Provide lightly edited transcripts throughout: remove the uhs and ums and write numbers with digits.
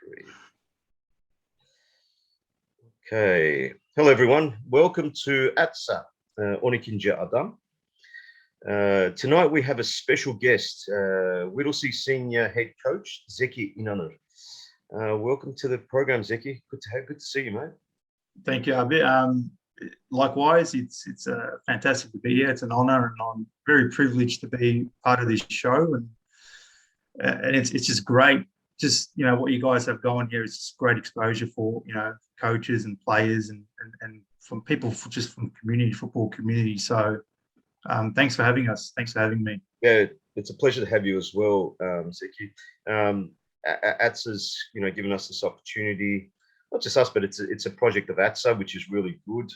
Great. Okay. Hello, everyone. Welcome to Atsa 12ci Adam. Tonight we have a special guest, HilalSpor Senior Head Coach, Zeki INANIR. Welcome to the program, Zeki. Good to see you, mate. Thank you, Abi. Likewise, it's fantastic to be here. It's an honor, and I'm very privileged to be part of this show. And it's just great. Just what you guys have going here is just great exposure for coaches and players and from people just from football community. So thanks for having us. Thanks for having me. Yeah, it's a pleasure to have you as well, Zeki. Atsa's given us this opportunity. Not just us, but it's a project of Atsa, which is really good.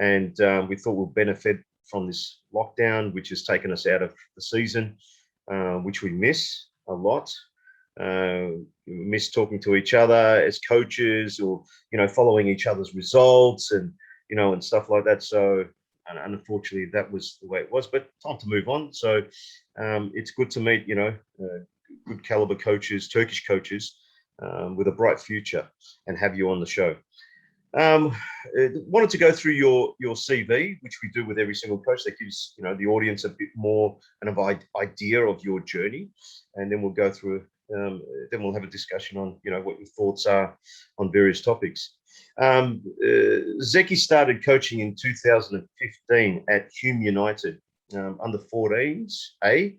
And we thought we'll benefit from this lockdown, which has taken us out of the season, which we miss a lot. We miss talking to each other as coaches, or following each other's results and and stuff like that. So unfortunately, that was the way it was. But time to move on. So it's good to meet good caliber coaches, Turkish coaches, with a bright future, and have you on the show. Wanted to go through your CV, which we do with every single coach. That gives the audience a bit more of an idea of your journey, and then we'll go through. Then we'll have a discussion on what your thoughts are on various topics. Zeki started coaching in 2015 at Hume United under 14s A.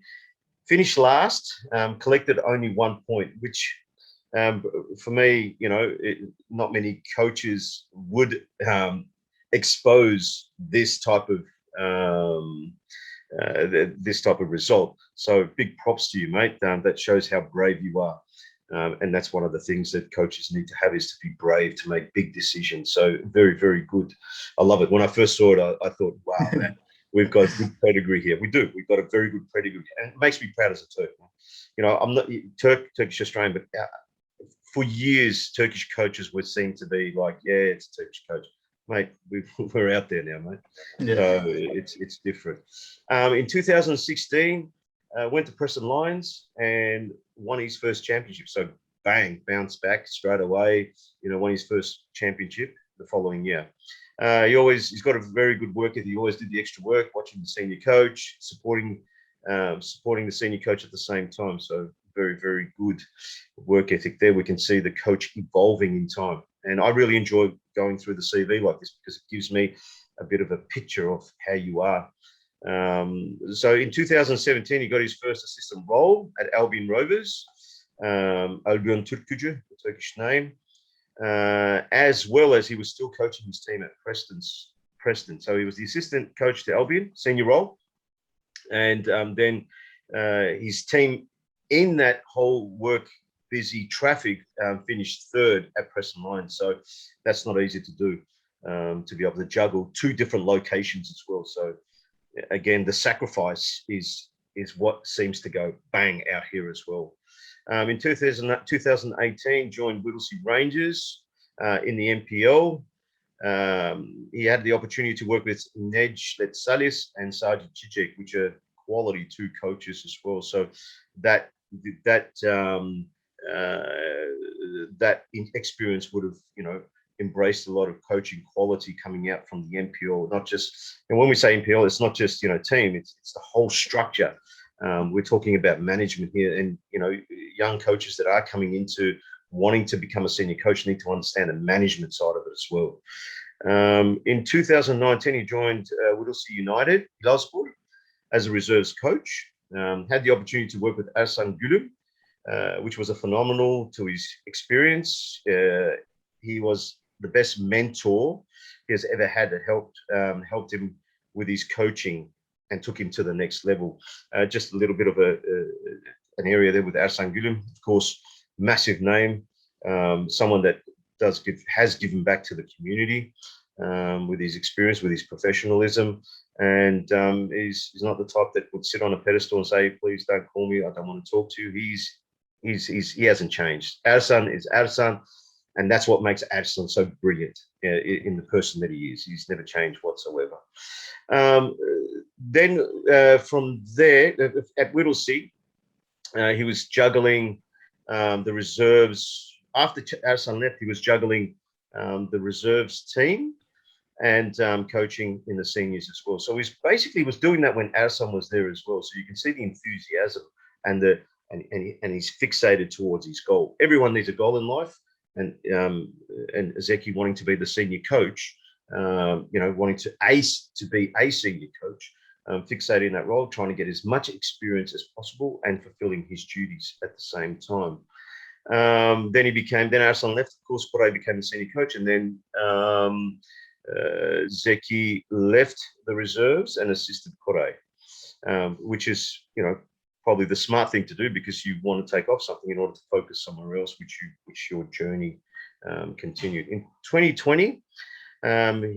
Finished last, collected only 1 point, which for me, not many coaches would expose this type of result. So big props to you, mate. That shows how brave you are. And that's one of the things that coaches need to have, is to be brave to make big decisions. So very, very good. I love it. When I first saw it, I thought, wow, man, we've got good pedigree here. We do. We've got a very good pedigree. And it makes me proud as a Turk. I'm not Turkish Australian, but for years, Turkish coaches were seen to be like, yeah, it's a Turkish coach. Mate, we're out there now, mate. Yeah. So it's different. In 2016, went to Preston Lions and won his first championship. So bang, bounced back straight away. Won his first championship the following year. He's got a very good work ethic. He always did the extra work, watching the senior coach, supporting the senior coach at the same time. So very, very good work ethic there. We can see the coach evolving in time. And I really enjoy going through the CV like this, because it gives me a bit of a picture of how you are. So in 2017, he got his first assistant role at Albion Rovers, Albion Türkgücü, the Turkish name, as well as he was still coaching his team at Preston. So he was the assistant coach to Albion, senior role. And then his team, in that whole work busy traffic, finished third at Preston Lions. So that's not easy to do, to be able to juggle two different locations as well. So again, the sacrifice is what seems to go bang out here as well. In 2018, joined HilalSpor Rangers in the NPL. He had the opportunity to work with Nej Letsalis and Sajid Cicek, which are quality two coaches as well. So that experience would have embraced a lot of coaching quality coming out from the NPL. Not just, and when we say NPL, it's not just team, it's the whole structure. We're talking about management here, and young coaches that are coming into wanting to become a senior coach need to understand the management side of it as well. In 2019, he joined HilalSpor United, HilalSpor, as a reserves coach. Had the opportunity to work with Ersan Gülüm, which was a phenomenal to his experience. He was the best mentor he has ever had, that helped him with his coaching and took him to the next level. Just a little bit of an area there with Ersan Gülüm, of course, massive name, someone that has given back to the community with his experience, with his professionalism, and he's not the type that would sit on a pedestal and say, "Please don't call me, I don't want to talk to you." He hasn't changed. Ersan is Ersan, and that's what makes Ersan so brilliant in the person that he is. He's never changed whatsoever. Then from there at HilalSpor, he was juggling the reserves after Arsan left, he was juggling the reserves team and coaching in the seniors as well. So he's basically was doing that when Arsan was there as well. So you can see the enthusiasm and and he's fixated towards his goal. Everyone needs a goal in life, and Zeki wanting to be the senior coach, wanting to be a senior coach, fixated in that role, trying to get as much experience as possible and fulfilling his duties at the same time. Then Arslan left, of course, Koray became the senior coach, and then Zeki left the reserves and assisted Koray, which is, probably the smart thing to do, because you want to take off something in order to focus somewhere else, which your journey continued. In 2020,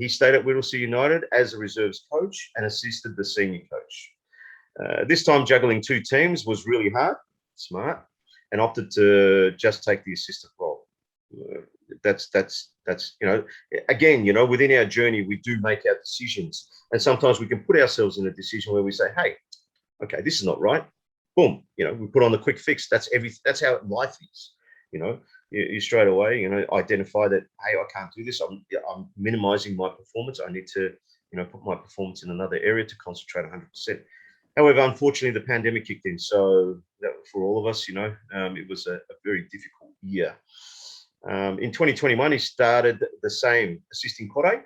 he stayed at Whittlesea United as a reserves coach and assisted the senior coach. This time, juggling two teams was really hard, smart, and opted to just take the assistant role. That's again, within our journey, we do make our decisions, and sometimes we can put ourselves in a decision where we say, "Hey, okay, this is not right." Boom, we put on the quick fix. That's how life is. You straight away, identify that, hey, I can't do this. I'm minimizing my performance. I need to, put my performance in another area to concentrate 100%. However, unfortunately, the pandemic kicked in. So that, for all of us, it was a very difficult year. In 2021, he started the same, assisting Koray.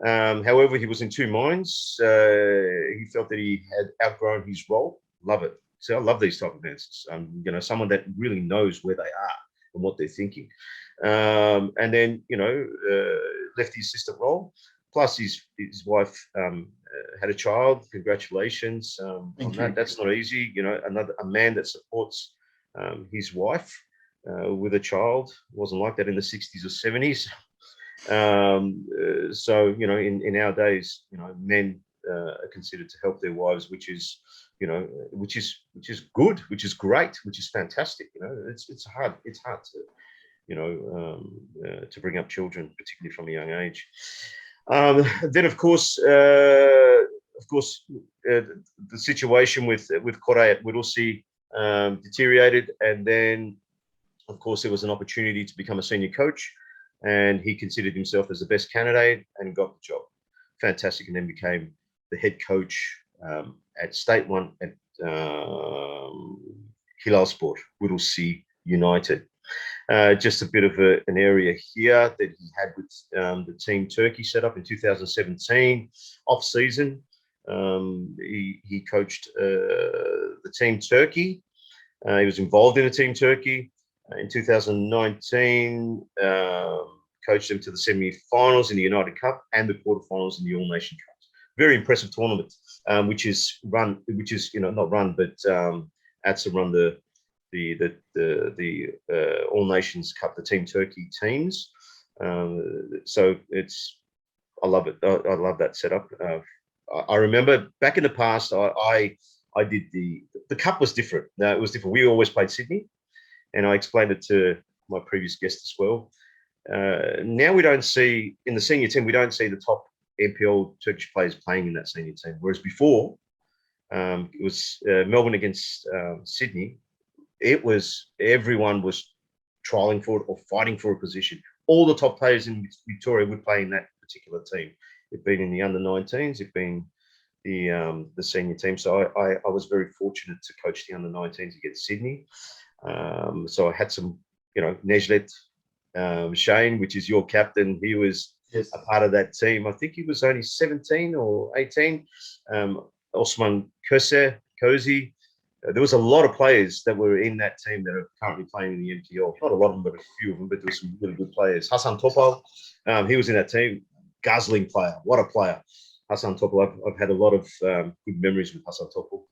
However, he was in two minds. He felt that he had outgrown his role. Love it. So I love these type of answers. Someone that really knows where they are and what they're thinking. And then, left the assistant role. Plus, his wife had a child. Congratulations on that. That's not easy. A man that supports his wife with a child wasn't like that in the 60s or 70s. So, in our days, men are considered to help their wives, which is good, which is great, which is fantastic. It's hard to bring up children, particularly from a young age. Then, of course, the situation with Koray at Whittlesea deteriorated, and then, of course, there was an opportunity to become a senior coach, and he considered himself as the best candidate and got the job. Fantastic, and then became the head coach at State One at HilalSpor, Whittlesea United. Just a bit of an area here that he had with the Team Turkey set up in 2017 off season. He coached the Team Turkey. He was involved in the Team Turkey. In 2019, coached them to the semi-finals in the United Cup and the quarterfinals in the All Nation Cup. Very impressive tournament, which is not run, but Atsa run the All Nations Cup, the Team Turkey teams. So I love it. I love that setup. I remember back in the past, I did the cup was different. No, it was different. We always played Sydney, and I explained it to my previous guest as well. Now we don't see, in the senior team, we don't see the top NPL Turkish players playing in that senior team. Whereas before, it was Melbourne against Sydney. It was, everyone was trialing for it or fighting for a position. All the top players in Victoria would play in that particular team. It'd been in the under-19s, it'd been the senior team. So I was very fortunate to coach the under-19s against Sydney. So I had some, Nejlet, Shane, which is your captain. He was a part of that team. I think he was only 17 or 18. Osman Kozi. There was a lot of players that were in that team that are currently playing in the NPL. Not a lot of them, but a few of them. But there were some really good players. Hassan Topal, he was in that team. Guzzling player. What a player. Hassan Topal. I've had a lot of good memories with Hassan Topal.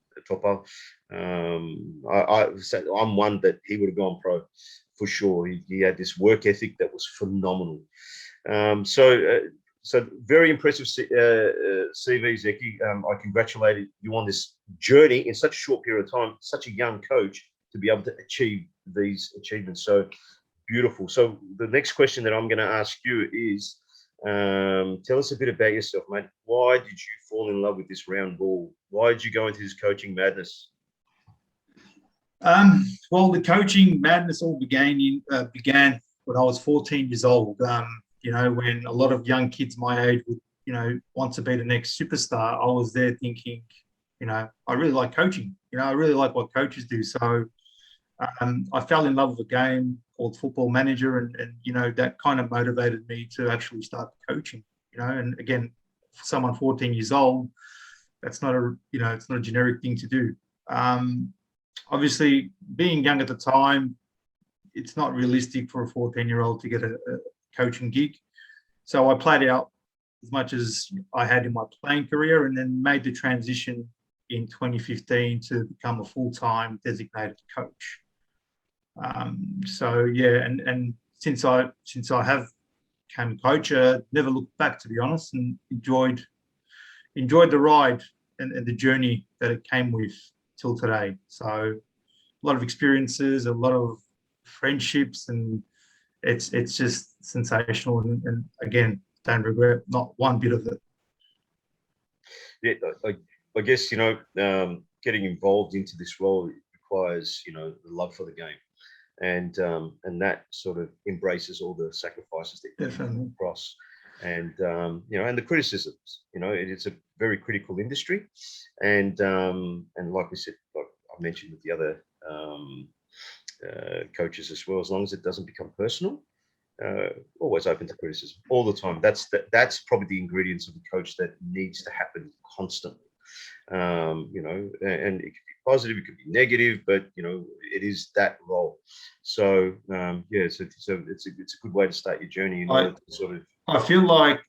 I'm one that he would have gone pro for sure. He had this work ethic that was phenomenal. So very impressive CV, Zeki. I congratulate you on this journey in such a short period of time, such a young coach, to be able to achieve these achievements. So beautiful. So the next question that I'm going to ask you is, tell us a bit about yourself, mate. Why did you fall in love with this round ball? Why did you go into this coaching madness? Well, the coaching madness all began when I was 14 years old. When a lot of young kids my age would, want to be the next superstar, I was there thinking, I really like coaching. I really like what coaches do. So I fell in love with a game called Football Manager, and that kind of motivated me to actually start coaching. And again, for someone 14 years old, that's not it's not a generic thing to do. Obviously, being young at the time, it's not realistic for a 14-year-old to get a coaching gig. So I played out as much as I had in my playing career, and then made the transition in 2015 to become a full-time designated coach. So yeah, and since I have become a coach, never looked back, to be honest, and enjoyed the ride and the journey that it came with till today. So a lot of experiences, a lot of friendships, and it's just sensational. And again, don't regret not one bit of it. Yeah, I guess getting involved into this role requires the love for the game, and that sort of embraces all the sacrifices that you Definitely. come across, and the criticisms. It's a very critical industry, and like we said, like I mentioned with the other coaches as well, as long as it doesn't become personal, always open to criticism all the time. That's probably the ingredients of a coach that needs to happen constantly. And it could be positive, it could be negative, but it is that role. So yeah, so it's a good way to start your journey in order I to sort of. I feel like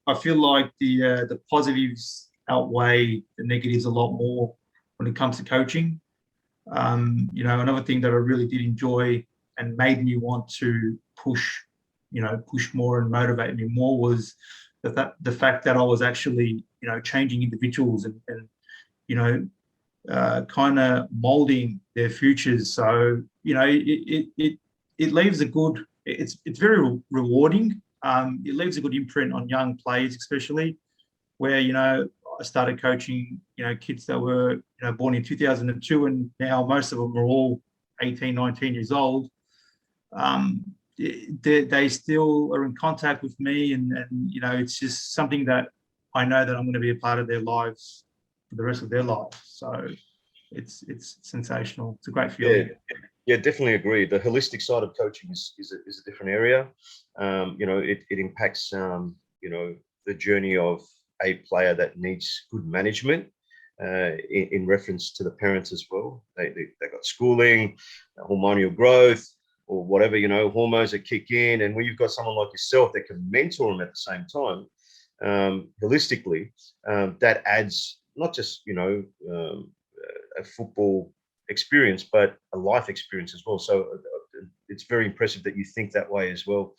the positives outweigh the negatives a lot more when it comes to coaching. Another thing that I really did enjoy and made me want to push more and motivate me more was the fact that I was actually, changing individuals and kind of molding their futures. So, it leaves a good, it's very rewarding. It leaves a good imprint on young players, especially where, I started coaching, kids that were, born in 2002, and now most of them are all 18, 19 years old. Um, they still are in contact with me, and it's just something that I know that I'm going to be a part of their lives for the rest of their lives. So it's sensational. It's a great Yeah, feeling. yeah, definitely agree. The holistic side of coaching is a different area. It impacts the journey of a player that needs good management, in reference to the parents as well. They got schooling, hormonal growth, or whatever, hormones that kick in. And when you've got someone like yourself that can mentor them at the same time, holistically, that adds not just a football experience, but a life experience as well. So it's very impressive that you think that way as well.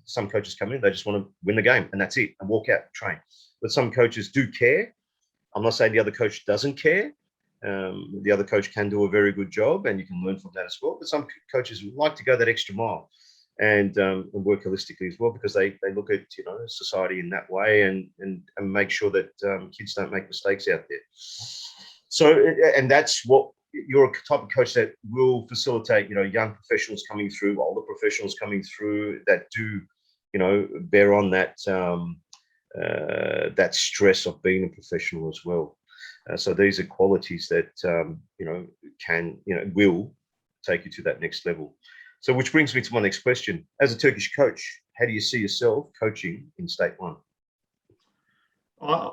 Some coaches come in, they just want to win the game and that's it, and walk out and train. But some coaches do care. I'm not saying the other coach doesn't care. The other coach can do a very good job, and you can learn from that as well. But some coaches like to go that extra mile and work holistically as well, because they look at society in that way, and make sure that kids don't make mistakes out there. So, and that's what you're a type of coach that will facilitate, young professionals coming through, older professionals coming through that do, bear on that that stress of being a professional as well. So these are qualities that will take you to that next level. So, which brings me to my next question: as a Turkish coach, how do you see yourself coaching in State One? Uh,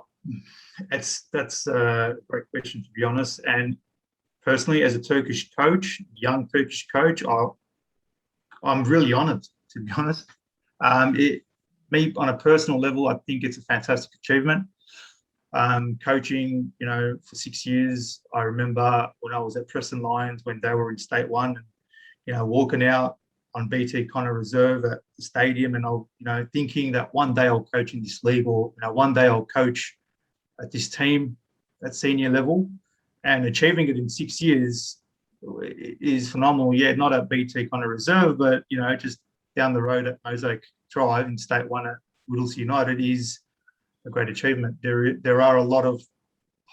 that's a great question, to be honest. And personally, as a Turkish coach, young Turkish coach, I'm really honoured, to be honest. Me on a personal level, I think it's a fantastic achievement. Coaching, for 6 years, I remember when I was at Preston Lions when they were in State One, and walking out on BT Connor Reserve at the stadium, and I'll, thinking that one day I'll coach in this league, or one day I'll coach at this team at senior level, and achieving it in 6 years is phenomenal. Yeah, not at BT Connor Reserve, but just down the road at Mosaic Drive in State One at Whittlesea United is a great achievement. There are a lot of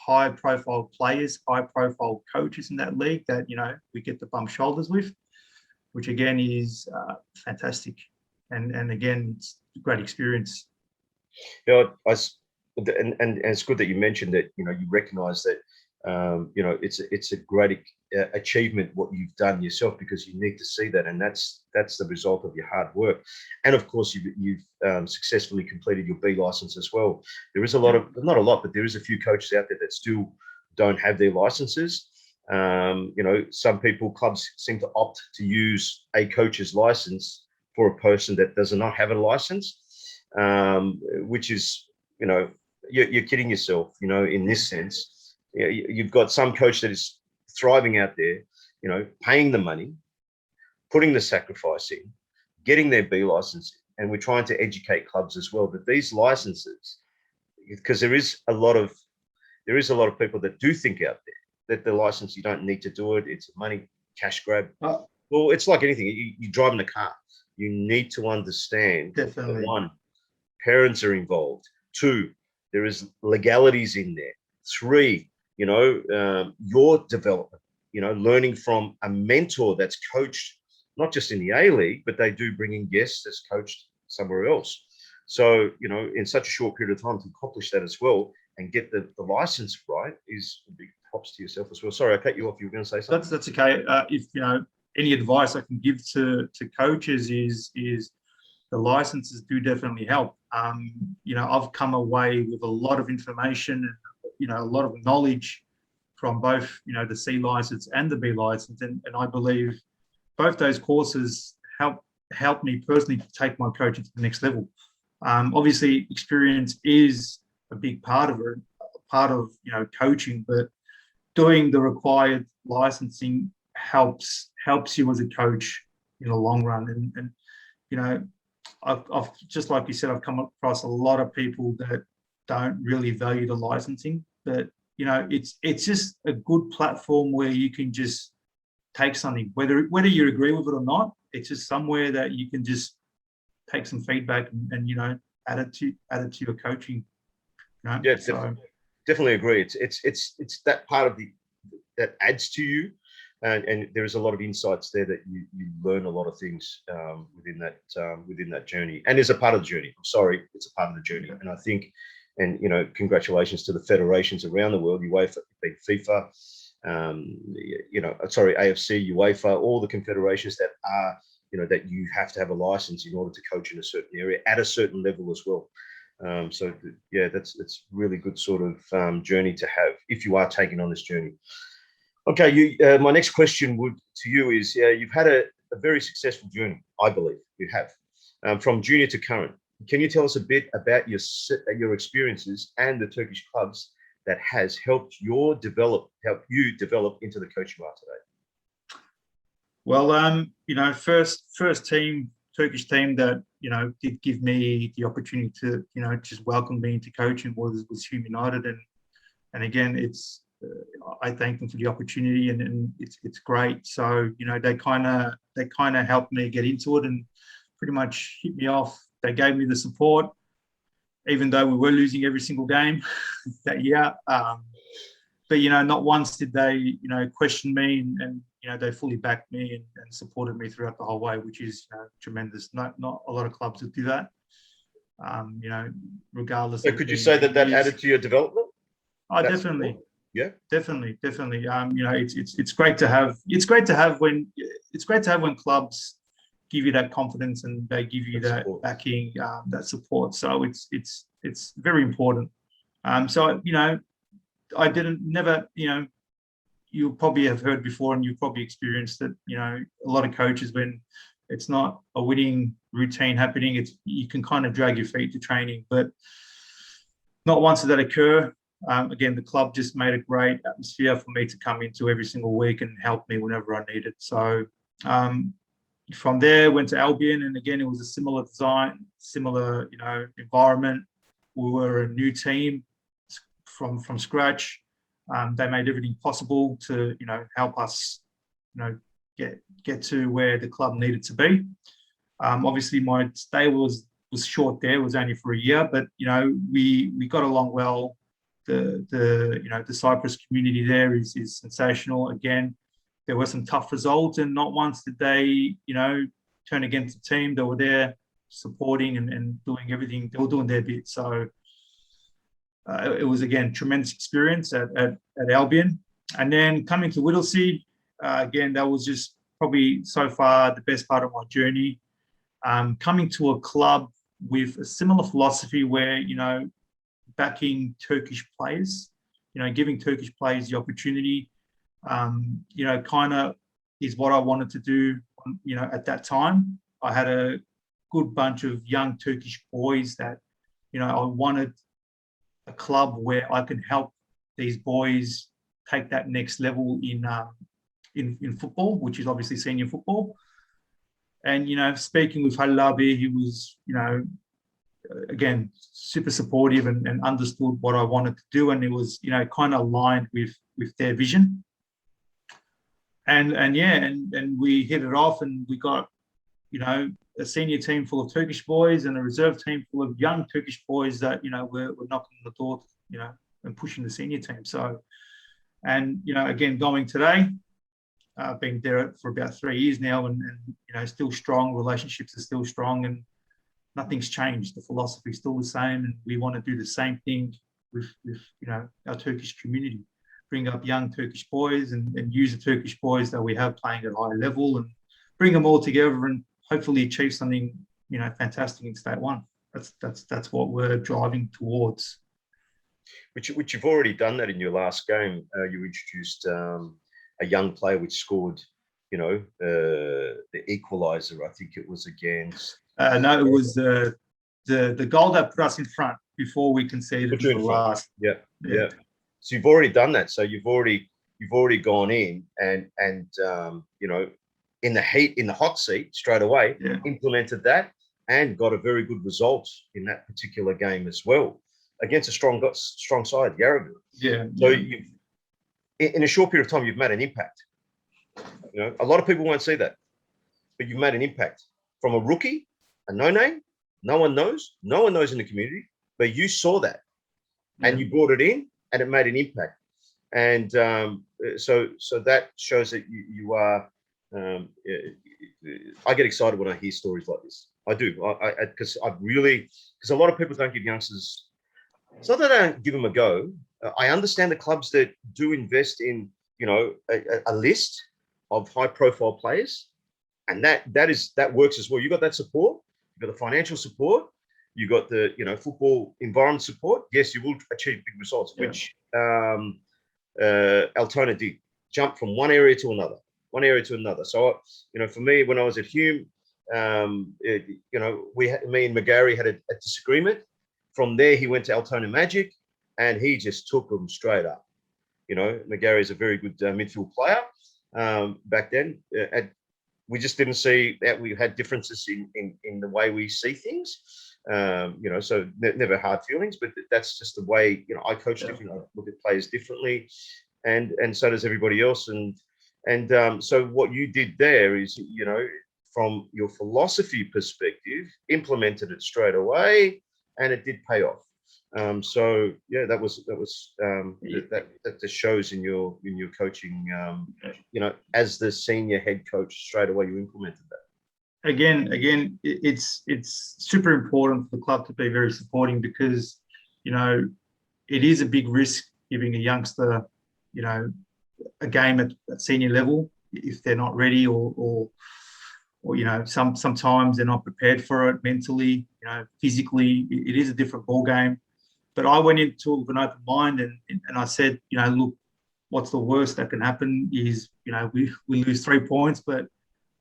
high-profile players, high-profile coaches in that league that, we get to bump shoulders with, which again is fantastic. And again, it's a great experience. And it's good that you mentioned that, you recognize that, it's a great achievement what you've done yourself, because you need to see that, and that's the result of your hard work. And of course, you've successfully completed your B license as well. There is a lot of, not a lot, but there is a few coaches out there that still don't have their licenses. Some clubs seem to opt to use a coach's license for a person that does not have a license, which is, you're kidding yourself, in this sense. You've got some coach that is thriving out there, paying the money, putting the sacrifice in, getting their B license, and we're trying to educate clubs as well that these licenses, because there is a lot of people that do think out there that the license, you don't need to do it, it's a money cash grab. Well, it's like anything. You drive in a car, you need to understand. Definitely. That one, parents are involved. Two, there is legalities in there. Three, your development, learning from a mentor that's coached, not just in the A League, but they do bring in guests that's coached somewhere else. So, in such a short period of time to accomplish that as well and get the license right is a big props to yourself as well. Sorry, I cut you off. You were going to say something? That's okay. If, any advice I can give to coaches is the licenses do definitely help. I've come away with a lot of information and, a lot of knowledge from both, the C license and the B license. And I believe both those courses help me personally to take my coaching to the next level. Obviously, experience is a big part of it, coaching, but doing the required licensing helps you as a coach in the long run. And I've just like you said, I've come across a lot of people that don't really value the licensing, but it's just a good platform where you can just take something, whether you agree with it or not. It's just somewhere that you can just take some feedback and add it to your coaching. Yeah, definitely agree. It's that part of that adds to you, and there is a lot of insights there that you learn a lot of things within that journey, and is a part of the journey. I'm sorry, it's a part of the journey, and I think, and congratulations to the federations around the world, UEFA, FIFA, AFC, UEFA, all the confederations that are, that you have to have a license in order to coach in a certain area at a certain level as well. So yeah, it's really good sort of journey to have if you are taking on this journey. Okay, my next question to you is, you've had a very successful journey, I believe you have, from junior to current. Can you tell us a bit about your experiences and the Turkish clubs that has helped you develop into the coach you are today? Well, first team, Turkish team that, did give me the opportunity to, just welcome me into coaching was Hume United. And again, I thank them for the opportunity, and it's great. So, they kind of helped me get into it and pretty much hit me off. They gave me the support, even though we were losing every single game that year. But, not once did they, question me, and they fully backed me and supported me throughout the whole way, which is tremendous. Not a lot of clubs that do that, regardless. So could you say that added to your development? Oh, definitely. Support? Yeah, definitely. It's great to have when clubs give you that confidence and they give you that support. Backing, that support. So it's very important. So I never, you'll probably have heard before, and you've probably experienced that, a lot of coaches, when it's not a winning routine happening, you can kind of drag your feet to training, but not once did that occur. Again, the club just made a great atmosphere for me to come into every single week and help me whenever I needed. So from there, went to Albion, and again, it was a similar design, similar, environment. We were a new team from scratch. They made everything possible to, help us, get to where the club needed to be. Obviously, my stay was short there. It was only for a year, but we got along well. the Cyprus community there is sensational. Again, there were some tough results, and not once did they turn against the team. They were there supporting and doing everything. They were doing their bit. So it was, again, tremendous experience at Albion. And then coming to Whittlesea, again, that was just probably so far the best part of my journey. Coming to a club with a similar philosophy where, backing Turkish players, giving Turkish players the opportunity, kind of is what I wanted to do, at that time. I had a good bunch of young Turkish boys that, I wanted a club where I can help these boys take that next level in football, which is obviously senior football. And, speaking with Halil abi, he was, again, super supportive and understood what I wanted to do. And it was, kind of aligned with their vision. And we hit it off, and we got, a senior team full of Turkish boys and a reserve team full of young Turkish boys that, were knocking on the door, and pushing the senior team. So, and, again, going today, I've been there for about 3 years now, and still strong. Relationships are still strong, and nothing's changed. The philosophy is still the same, and we want to do the same thing with our Turkish community. Bring up young Turkish boys and use the Turkish boys that we have playing at a high level, and bring them all together and hopefully achieve something fantastic in State One. That's what we're driving towards. Which you've already done that in your last game. You introduced a young player which scored, the equaliser. I think it was against. No, it was the goal that put us in front before we conceded the last. Yeah. So you've already done that. So you've already gone in and in the hot seat straight away, implemented that and got a very good result in that particular game as well against a strong side, Yarraville. Yeah. So in a short period of time, you've made an impact. A lot of people won't see that, but you've made an impact from a rookie, a no-name. No one knows in the community, but you saw that and you brought it in, and it made an impact. And so that shows that you are. I get excited when I hear stories like this. I do, because a lot of people don't give youngsters. It's not that I don't give them a go. I understand the clubs that do invest in, a list of high-profile players, and that works as well. You got that support, you got the financial support, you got the football environment support. Yes, you will achieve big results, which Altona did. Jump from one area to another. So for me, when I was at Hume, me and McGarry had a disagreement. From there, he went to Altona Magic, and he just took them straight up. McGarry is a very good midfield player back then. We just didn't see that we had differences in the way we see things. So never hard feelings, but that's just the way, I coach differently. I look at players differently, and so does everybody else. And so what you did there is, from your philosophy perspective, implemented it straight away, and it did pay off. So yeah, that just shows in your coaching. As the senior head coach, straight away you implemented that. Again, it's super important for the club to be very supporting, because it is a big risk giving a youngster a game at senior level if they're not ready, or sometimes they're not prepared for it mentally, physically. It is a different ball game. But I went into it with an open mind, and I said, look, what's the worst that can happen is, we lose 3 points, but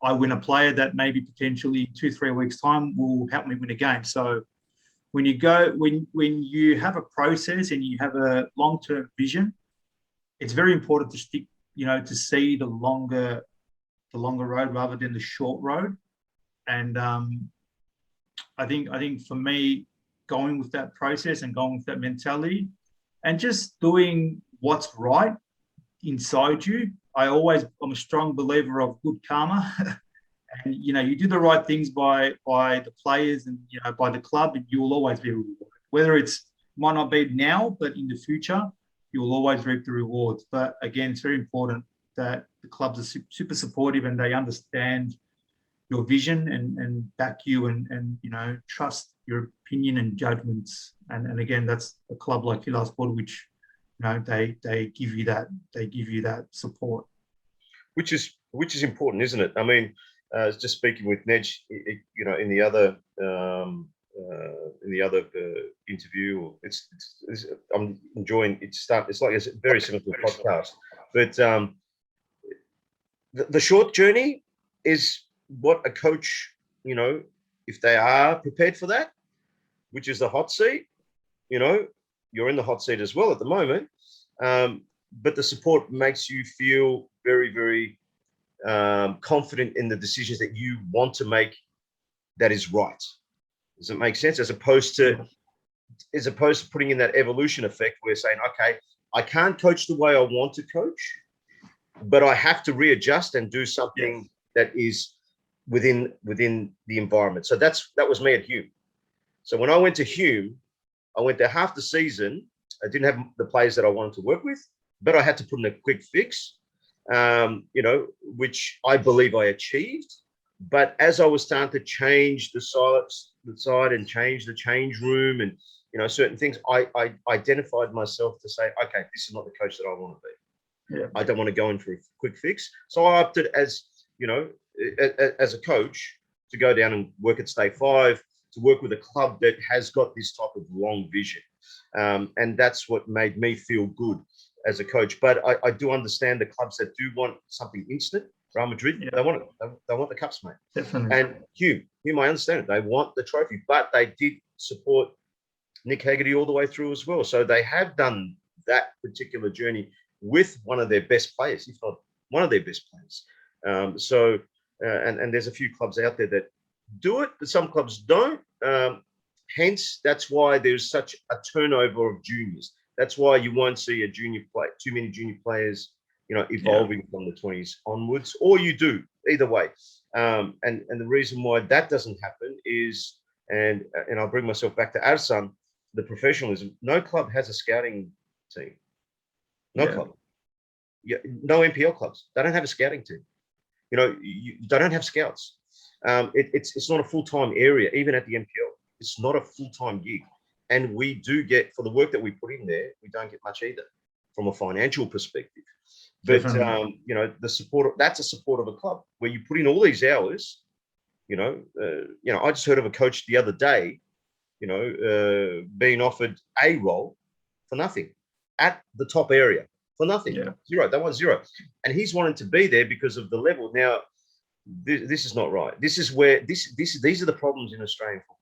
I win a player that maybe potentially 2-3 weeks time will help me win a game. So when you have a process and you have a long-term vision, it's very important to stick, to see the longer road rather than the short road. And I think for me, going with that process and going with that mentality and just doing what's right inside you. I'm a strong believer of good karma. And, you do the right things by the players and, by the club, and you will always be rewarded. Whether it's, might not be now, but in the future, you will always reap the rewards. But again, it's very important that the clubs are super supportive and they understand your vision and back you and trust your opinion and judgments. And again, that's a club like HilalSpor, which they give you that support, which is important, isn't it? I mean, just speaking with Nedge, in the other interview, I'm enjoying it. It's like it's very similar to a podcast, but the short journey is what a coach, if they are prepared for that, which is the hot seat, you're in the hot seat as well at the moment. But the support makes you feel very, very confident in the decisions that you want to make that is right. Does it make sense? As opposed to putting in that evolution effect where saying, okay, I can't coach the way I want to coach, but I have to readjust and do something that is within the environment. So that was me at Hume. So when I went to Hume, I went there half the season. I didn't have the players that I wanted to work with, but I had to put in a quick fix, which I believe I achieved. But as I was starting to change the side and change the change room and certain things, I identified myself to say, okay, this is not the coach that I want to be. Yeah. I don't want to go in for a quick fix. So I opted as a coach to go down and work at State 5, to work with a club that has got this type of long vision. And that's what made me feel good as a coach. But I do understand the clubs that do want something instant. Real Madrid, they want it. They want the cups, mate. Definitely. And Hume, I understand it. They want the trophy, but they did support Nick Haggerty all the way through as well. So they have done that particular journey with one of their best players, if not one of their best players. And there's a few clubs out there that do it, but some clubs don't. Hence, that's why there's such a turnover of juniors. That's why you won't see too many junior players, evolving from the 20s onwards, or you do, either way. And the reason why that doesn't happen is, and I'll bring myself back to Arsan, the professionalism. No club has a scouting team. No club. Yeah, no NPL clubs. They don't have a scouting team. They don't have scouts. It's not a full-time area, even at the NPL. It's not a full-time gig. And we do get, for the work that we put in there, we don't get much either from a financial perspective. But, the support, that's a support of a club where you put in all these hours. I just heard of a coach the other day, being offered a role for nothing at the top area for nothing. Zero. They want zero. And he's wanting to be there because of the level. Now, this is not right. This is where these are the problems in Australian football.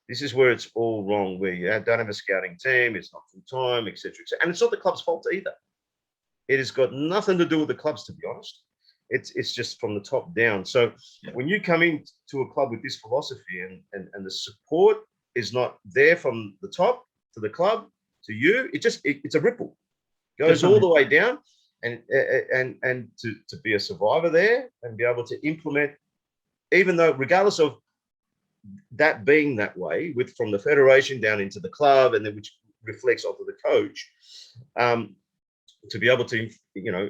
This is where it's all wrong, where you don't have a scouting team, it's not full-time, etc. And it's not the club's fault either. It has got nothing to do with the clubs, to be honest. It's just from the top down. So when you come into a club with this philosophy and the support is not there from the top to the club to you, it's a ripple. Goes all the way down. And to be a survivor there and be able to implement, even though regardless of that being that way, from the federation down into the club, and then which reflects onto the coach, to be able to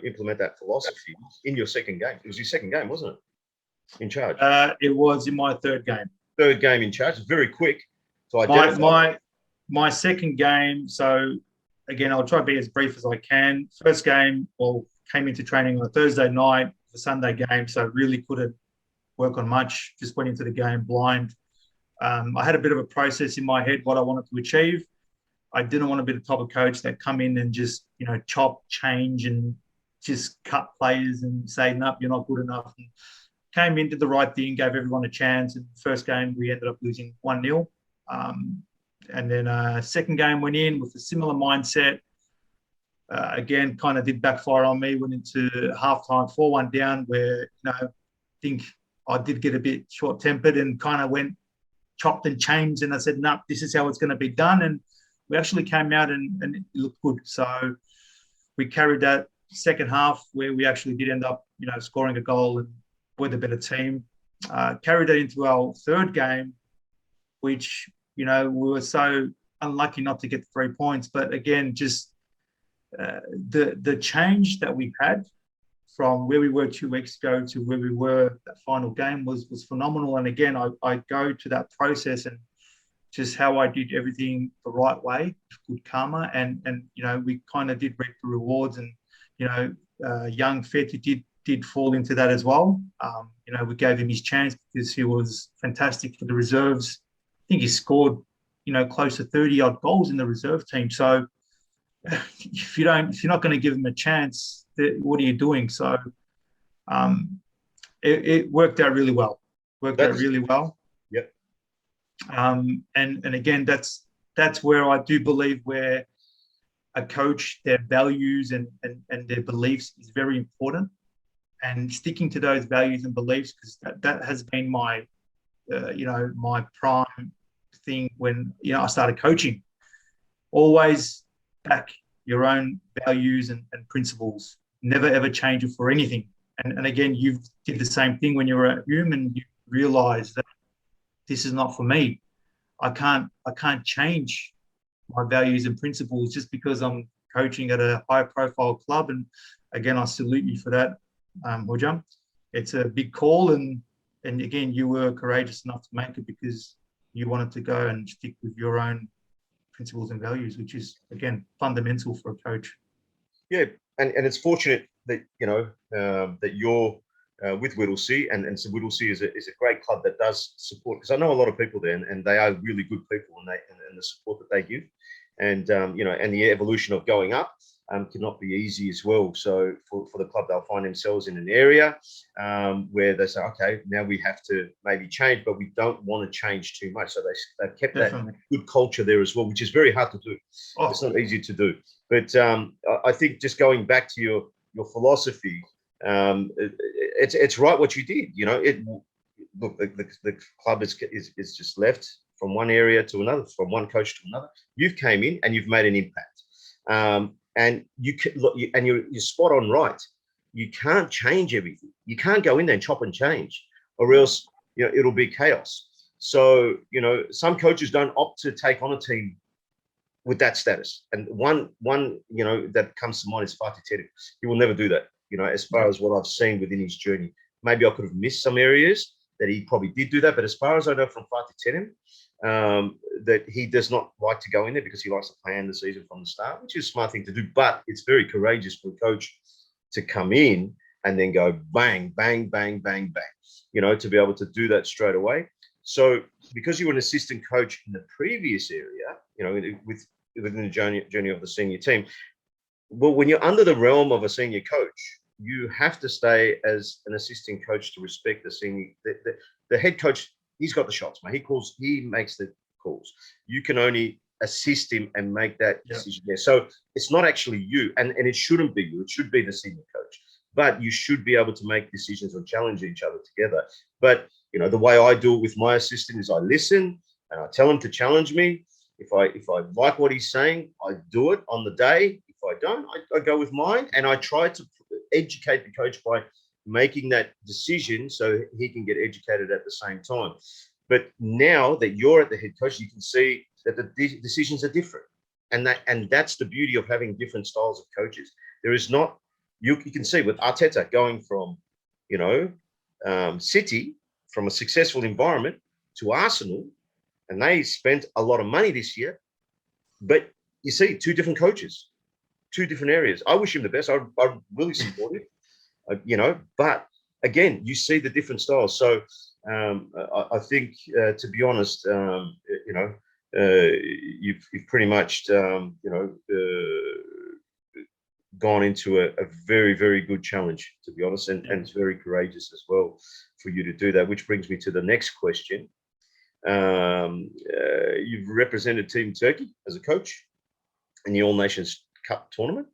implement that philosophy in your second game. It was your second game, wasn't it? In charge. It was in my third game. Third game in charge. Very quick to identify. My second game. So again, I'll try to be as brief as I can. First game, came into training on a Thursday night, the Sunday game, so really couldn't work on much. Just went into the game blind. I had a bit of a process in my head what I wanted to achieve. I didn't want to be the type of coach that come in and just chop, change, and just cut players and say, "Nope, you're not good enough." And came in, did the right thing, gave everyone a chance. And first game, we ended up losing 1-0. And then second game went in with a similar mindset. Again, kind of did backfire on me. Went into halftime 4-1 down, where I think I did get a bit short-tempered and kind of went chopped and changed. And I said, "No, this is how it's going to be done." And we actually came out and it looked good. So we carried that second half, where we actually did end up, scoring a goal and we're the better team. Carried that into our third game, which we were so unlucky not to get 3 points. But again, just the change that we've had from where we were 2 weeks ago to where we were that final game was phenomenal. And again, I go to that process and just how I did everything the right way, good karma, and we kind of did reap the rewards. And young Fetty did fall into that as well. We gave him his chance because he was fantastic for the reserves. I think he scored close to 30 odd goals in the reserve team. So if you're not going to give him a chance, what are you doing? So it worked out really well. Yep. And again, that's where I do believe where a coach, their values and their beliefs is very important, and sticking to those values and beliefs, because that has been my my prime thing when I started coaching. Always back your own values and principles. Never ever change it for anything. And again, you did the same thing when you were at Hume, and you realized that this is not for me. I can't change my values and principles just because I'm coaching at a high profile club. And again, I salute you for that, Hojam. It's a big call, and again, you were courageous enough to make it because you wanted to go and stick with your own principles and values, which is again fundamental for a coach. Yeah, and it's fortunate that that you're with Whittlesea, and so Whittlesea is a great club that does support, because I know a lot of people there, and they are really good people, and the support that they give, and and the evolution of going up cannot be easy as well. So for the club, they'll find themselves in an area where they say, okay, now we have to maybe change, but we don't want to change too much. So they've kept Definitely. that good culture there as well, which is very hard to do. Oh. It's not easy to do. But I think just going back to your philosophy, it's right what you did. Look, the club is just left from one area to another, from one coach to another. You've came in and you've made an impact. And you're spot on right. You can't change everything. You can't go in there and chop and change, or else it'll be chaos. So some coaches don't opt to take on a team with that status. And one that comes to mind is Fatih Terim. He will never do that. As far as what I've seen within his journey, maybe I could have missed some areas that he probably did do that. But as far as I know from Fatih Terim, that he does not like to go in there because he likes to plan the season from the start, which is a smart thing to do. But it's very courageous for a coach to come in and then go bang, bang, bang, bang, bang, to be able to do that straight away. So because you were an assistant coach in the previous area, within the journey of the senior team, well, when you're under the realm of a senior coach, you have to stay as an assistant coach to respect the senior, the head coach. He's got the shots, mate. He makes the calls. You can only assist him and make that decision there. So it's not actually you, and it shouldn't be you. It should be the senior coach. But you should be able to make decisions or challenge each other together. But the way I do it with my assistant is I listen and I tell him to challenge me. If I like what he's saying, I do it on the day. If I don't, I go with mine, and I try to educate the coach by making that decision so he can get educated at the same time. But now that you're at the head coach, you can see that the decisions are different, and that's the beauty of having different styles of coaches. There is not, you can see with Arteta going from City, from a successful environment, to Arsenal, and they spent a lot of money this year. But you see, two different coaches, two different areas. I wish him the best. I really support him, but again, you see the different styles. So I think, to be honest, you've pretty much, gone into a very, very good challenge, to be honest, and it's very courageous as well for you to do that, which brings me to the next question. You've represented Team Turkey as a coach in the All Nations Cup tournament.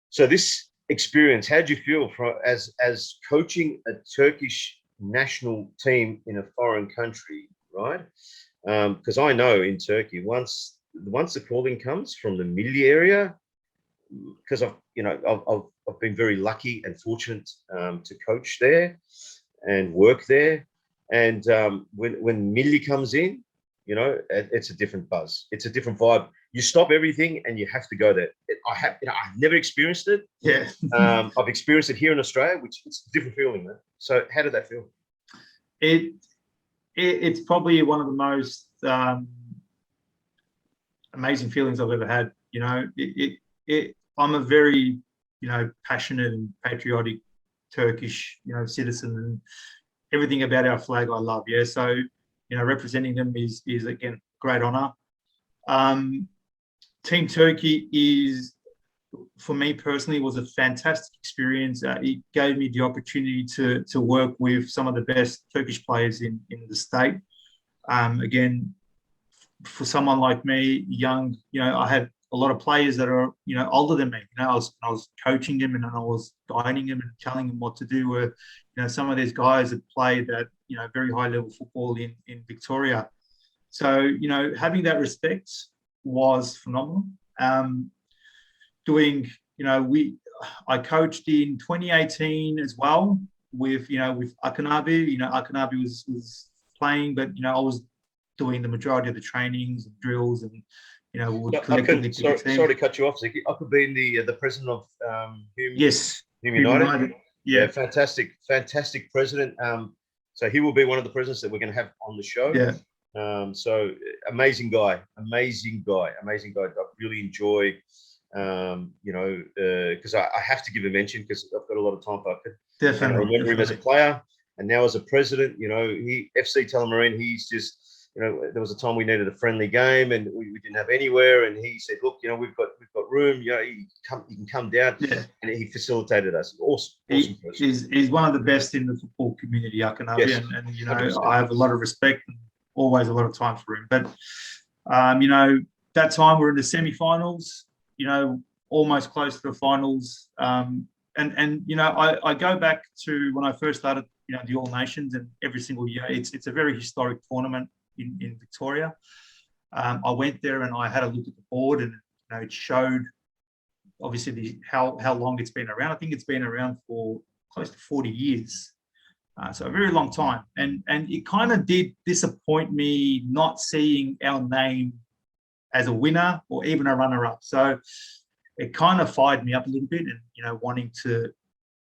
So this experience, how do you feel as coaching a Turkish national team in a foreign country, right? Because I know in Turkey, once the calling comes from the Milli area, because I've been very lucky and fortunate to coach there and work there. And when Milli comes in, it's a different buzz. It's a different vibe. You stop everything and you have to go there. I've never experienced it. Yeah. I've experienced it here in Australia, which it's a different feeling, man. So how did that feel? It's probably one of the most amazing feelings I've ever had. I'm a very, passionate and patriotic Turkish, citizen, and everything about our flag I love. Yeah. So, representing them is again, great honor. Team Turkey is, for me personally, was a fantastic experience. It gave me the opportunity to work with some of the best Turkish players in the state. Again, for someone like me, young, I had a lot of players that are, older than me. I was coaching them and I was guiding them and telling them what to do. Where, some of these guys had played at, very high level football in Victoria. So, having that respect was phenomenal. I coached in 2018 as well with Akanabi. Akanabi was playing, but I was doing the majority of the trainings and drills, and we would collectively. Sorry to cut you off, Zeki. I could be in the president of Hume. Yes, Hume United. Yeah, fantastic president. So he will be one of the presidents that we're going to have on the show. Yeah. So amazing guy. I really enjoy, because I have to give a mention because I've got a lot of time. But definitely, I remember him as a player, and now as a president. He FC Tullamarine. He's just, there was a time we needed a friendly game and we didn't have anywhere, and he said, "Look, we've got room. You can come down." Yeah. And he facilitated us. Awesome He's one of the best in the football community, Akanabi, yes, and 100%. I have a lot of respect and always a lot of time for him. But that time we're in the semi-finals. Almost close to the finals. I go back to when I first started, the All Nations, and every single year it's a very historic tournament in Victoria. I went there and I had a look at the board, and it showed obviously how long it's been around. I think it's been around for close to 40 years. So a very long time. And it kind of did disappoint me not seeing our name as a winner or even a runner-up. So it kind of fired me up a little bit, and, wanting to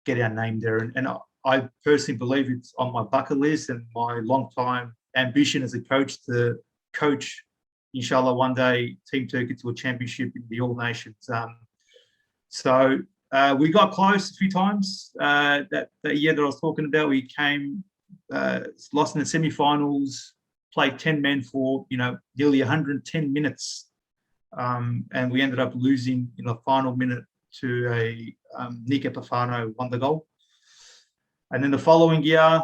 get our name there. And I personally believe it's on my bucket list and my long-time ambition as a coach to coach, inshallah, one day, Team Turkey to a championship in the All Nations. So we got close a few times. That year that I was talking about, we came, lost in the semi-finals, played 10 men for, nearly 110 minutes. And we ended up losing in the final minute to a Nika Pafano won the goal. And then the following year,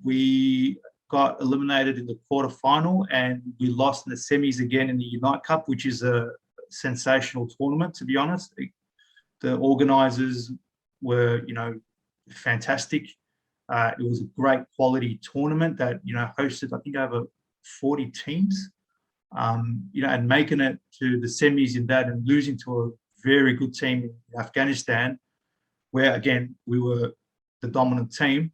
we got eliminated in the quarterfinal, and we lost in the semis again in the Unite Cup, which is a sensational tournament, to be honest. The organisers were, fantastic. It was a great quality tournament that, hosted, I think, over 40 teams. And making it to the semis in that and losing to a very good team in Afghanistan, where, again, we were the dominant team,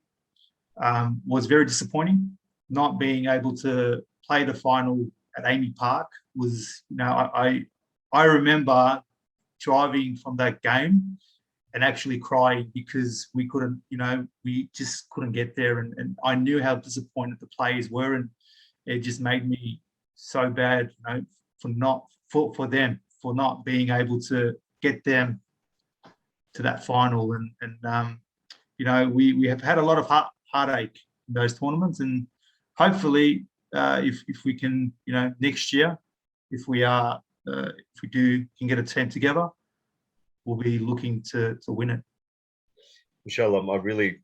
was very disappointing. Not being able to play the final at Amy Park was, I remember driving from that game and actually crying because we couldn't, we just couldn't get there. And I knew how disappointed the players were, and it just made me so bad, for them, for not being able to get them to that final. And we have had a lot of heartache in those tournaments, and hopefully, if we can, next year, if we can get a team together, we'll be looking to win it. Inshallah, I really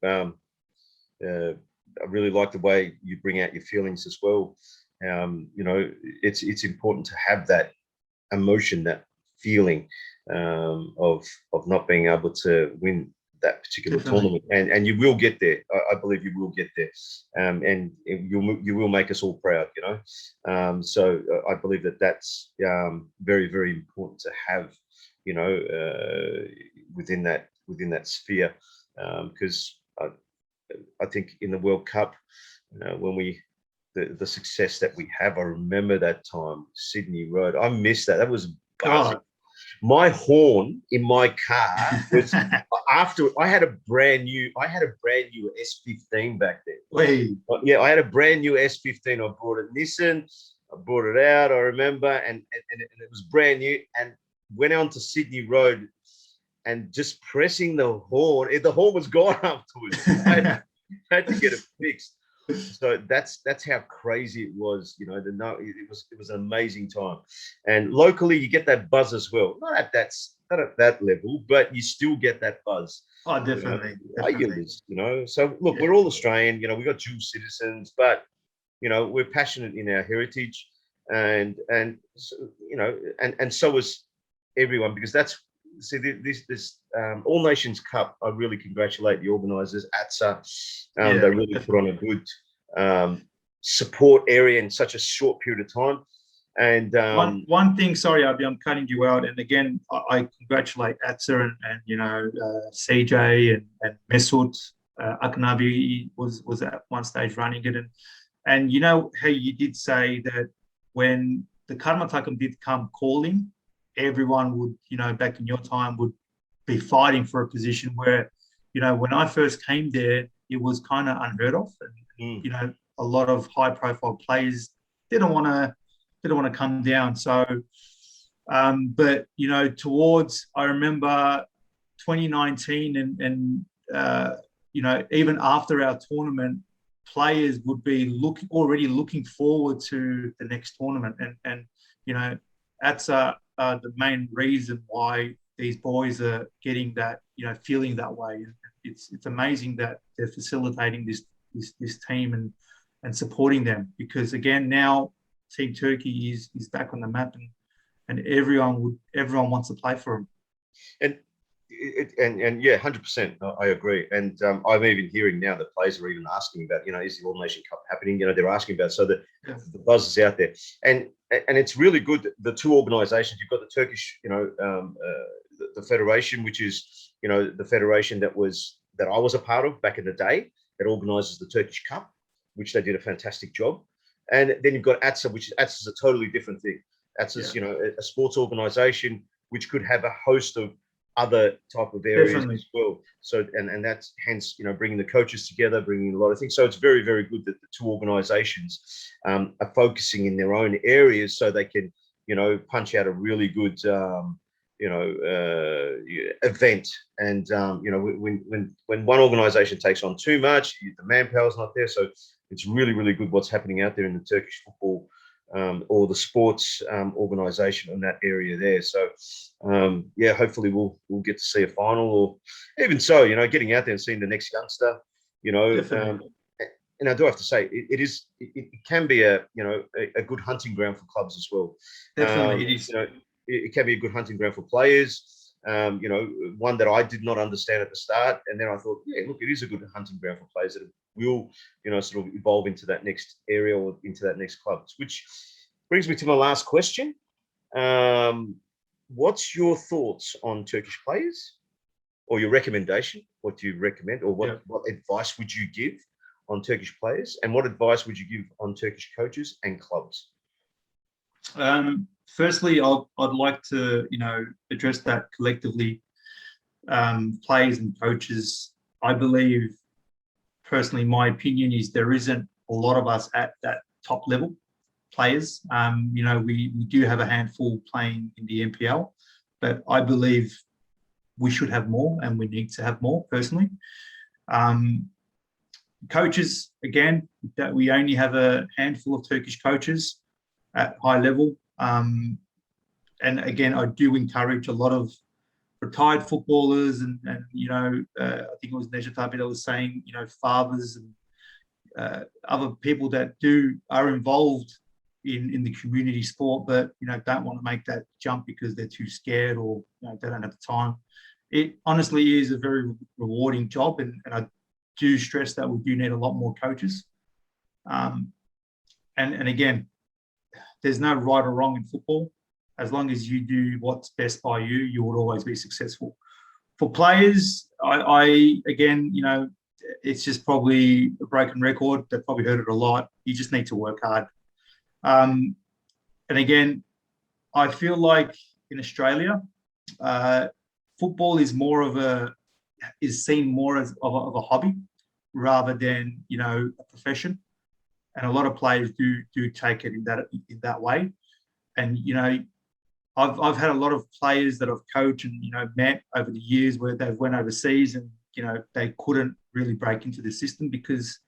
like the way you bring out your feelings as well. It's important to have that emotion, that feeling of not being able to win that particular Definitely. tournament, and you will get there. I believe you will get there, and you will make us all proud. So I believe that's very, very important to have, within that sphere, because I think in the World Cup, when we the success that we have. I remember that time, Sydney Road. I miss that. That was buzzing. God. My horn in my car was after I had a brand new S15 back then. Wait. Yeah, I had a brand new S15. I brought it Nissan. I brought it out. I remember, and it was brand new. And went on to Sydney Road, and just pressing the horn. The horn was gone afterwards. I had to get it fixed. So that's how crazy it was. You know, it was an amazing time. And locally, you get that buzz as well. Not at that level, but you still get that buzz. Oh, definitely. You know. So look, we're all Australian. You know, we got dual citizens, but you know, we're passionate in our heritage, and you know, and so is everyone, because that's. See, this All Nations Cup, I really congratulate the organisers, Atsa. They really put on a good support area in such a short period of time. And one thing, sorry, Abby, I'm cutting you out. And again, I congratulate Atsa and you know, CJ and Mesut Aknabi was at one stage running it. And you know how you did say that when the Karmatakam did come calling, everyone would, you know, back in your time would be fighting for a position where, you know, when I first came there, it was kind of unheard of. And, you know, a lot of high profile players didn't want to come down. So, but, you know, I remember 2019 and you know, even after our tournament, players would be already looking forward to the next tournament. And you know, that's the main reason why these boys are getting that, you know, feeling that way. It's amazing that they're facilitating this team and supporting them, because again, now Team Turkey is back on the map, and everyone wants to play for them. And yeah, 100%. I agree. And I'm even hearing now that players are even asking about, you know, is the All Nation Cup happening? You know, they're asking about, so the buzz is out there, and it's really good. The two organisations, you've got the Turkish, you know, the federation, which is, you know, the federation that I was a part of back in the day, that organises the Turkish Cup, which they did a fantastic job. And then you've got Atsa, which is a totally different thing. Atsa's, you know, a sports organisation which could have a host of other type of areas as well. So, and that's hence, you know, bringing the coaches together, bringing a lot of things. So it's very, very good that the two organisations are focusing in their own areas, so they can, you know, punch out a really good, you know, event. And you know, when one organisation takes on too much, the manpower's not there. So it's really, really good what's happening out there in the Turkish football or the sports organisation in that area there. So yeah, hopefully we'll get to see a final, or even so, you know, getting out there and seeing the next youngster, you know. And I do have to say, it can be a, you know, a good hunting ground for clubs as well. Definitely, it is. You know, it can be a good hunting ground for players. You know, one that I did not understand at the start, and then I thought, yeah, look, it is a good hunting ground for players that will, you know, sort of evolve into that next area or into that next club. Which brings me to my last question. What's your thoughts on Turkish players, or your recommendation? What do you recommend, or what advice would you give on Turkish players, and what advice would you give on Turkish coaches and clubs? Firstly, I'd like to, you know, address that collectively. Players and coaches, I believe, personally, my opinion is there isn't a lot of us at that top level players. You know, we do have a handful playing in the NPL, but I believe we should have more, and we need to have more personally. Coaches, again, that we only have a handful of Turkish coaches at high level. And again, I do encourage a lot of retired footballers and you know, I think it was Nejat Abi that was saying, you know, fathers and other people that are involved in the community sport, but, you know, don't want to make that jump because they're too scared, or, you know, they don't have the time. It honestly is a very rewarding job, and I do stress that we do need a lot more coaches. And again, there's no right or wrong in football. As long as you do what's best by you, you will always be successful. For players, I again, you know, it's just probably a broken record. They've probably heard it a lot. You just need to work hard. And again, I feel like in Australia, football is seen more as of a hobby rather than a profession. And a lot of players do take it in that way. And I've had a lot of players that I've coached and met over the years where they've went overseas and they couldn't really break into the system because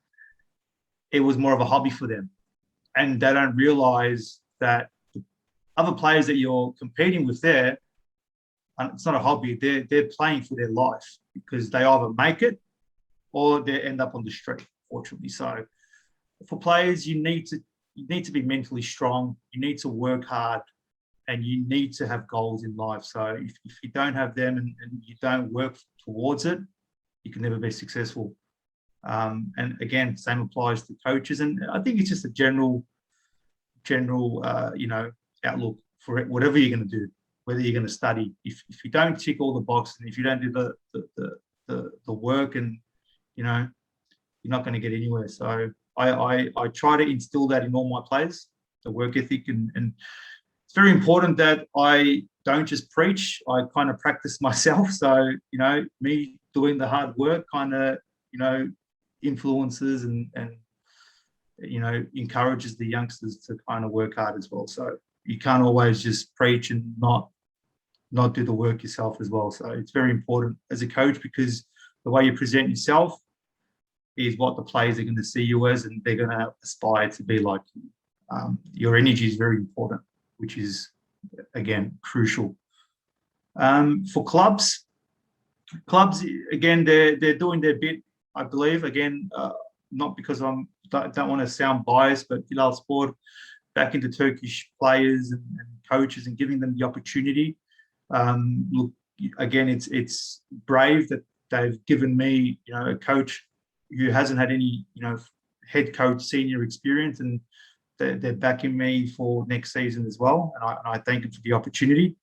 it was more of a hobby for them, and they don't realize that the other players that you're competing with there, it's not a hobby. They're playing for their life because they either make it or they end up on the street, fortunately. So for players, you need to be mentally strong. You need to work hard. And you need to have goals in life. So if you don't have them and you don't work towards it, you can never be successful. And again, same applies to coaches. And I think it's just a general, outlook for it, whatever you're going to do, whether you're going to study. If you don't tick all the boxes, and if you don't do the work, and you're not going to get anywhere. So I try to instill that in all my players, the work ethic, and it's very important that I don't just preach. I kind of practice myself. So, me doing the hard work kind of, influences and encourages the youngsters to kind of work hard as well. So you can't always just preach and not do the work yourself as well. So it's very important as a coach because the way you present yourself is what the players are going to see you as, and they're going to aspire to be like you. Your energy is very important, which is, again, crucial. For clubs, again, they're doing their bit, I believe. Again, not because I don't want to sound biased, but HilalSpor back into Turkish players and coaches and giving them the opportunity. Look, again, it's brave that they've given me, a coach who hasn't had any, head coach senior experience, and they're backing me for next season as well, and I thank them for the opportunity.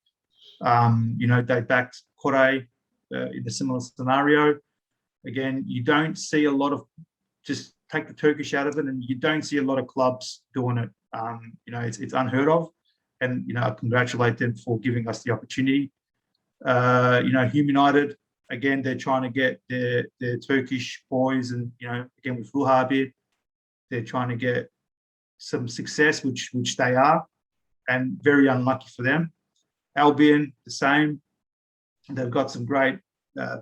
They backed Kore in a similar scenario. Again, you don't see a lot of, just take the Turkish out of it, and you don't see a lot of clubs doing it. It's unheard of, and I congratulate them for giving us the opportunity. United, again, they're trying to get their Turkish boys, and again with Ruhabir, they're trying to get some success, which they are, and very unlucky for them. Albion, the same. They've got some great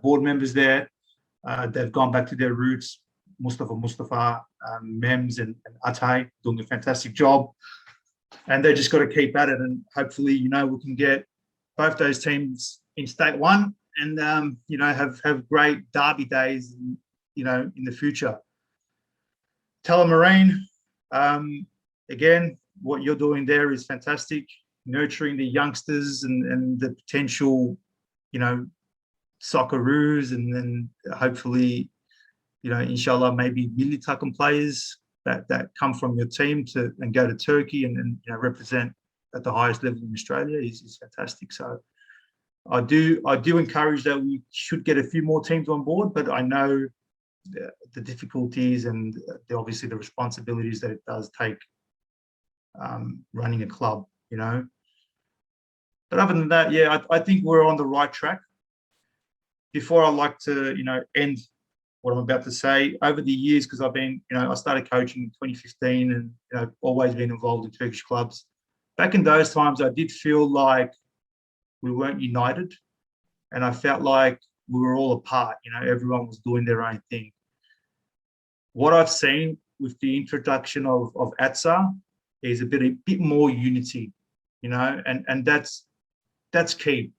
board members there. They've gone back to their roots. Mustafa, Mems, and Atay doing a fantastic job, and they just got to keep at it. And hopefully, we can get both those teams in State One, and have great derby days, in the future. Telemarine, again, what you're doing there is fantastic, nurturing the youngsters and the potential, Socceroos, and then hopefully, inshallah, maybe Milli Takım players that come from your team and go to Turkey and represent at the highest level in Australia is fantastic. So I do encourage that we should get a few more teams on board, but I know the difficulties and obviously the responsibilities that it does take running a club, But other than that, yeah, I think we're on the right track. Before I like to, end what I'm about to say, over the years, because I've been, I started coaching in 2015 and, always been involved in Turkish clubs. Back in those times, I did feel like we weren't united, and I felt like we were all apart. Everyone was doing their own thing. What I've seen with the introduction of Atsa is a bit more unity, and that's key.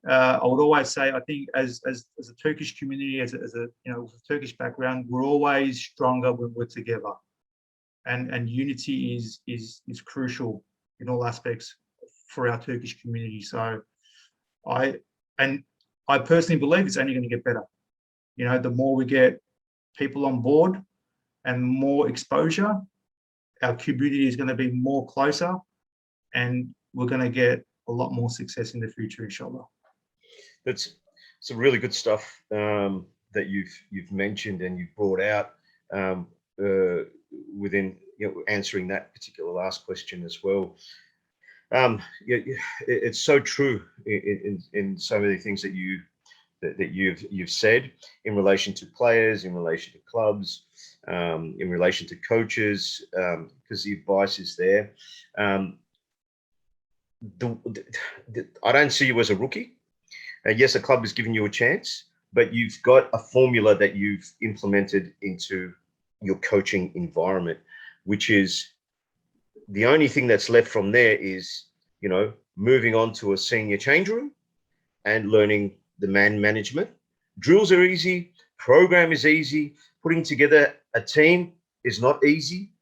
I would always say, I think as a Turkish community, as a with a Turkish background, we're always stronger when we're together, and unity is crucial in all aspects for our Turkish community. So I personally believe it's only going to get better. The more we get people on board and more exposure, our community is going to be more closer, and we're going to get a lot more success in the future, inshallah. It's some really good stuff. that you've mentioned and you've brought out within answering that particular last question as well. It's so true in so many things that you've said in relation to players, in relation to clubs, in relation to coaches, because the advice is there. I don't see you as a rookie. Yes, a club is giving you a chance, but you've got a formula that you've implemented into your coaching environment, which is the only thing that's left from there is, moving on to a senior change room and learning the man management. Drills are easy. Program is easy. Putting together a team is not easy.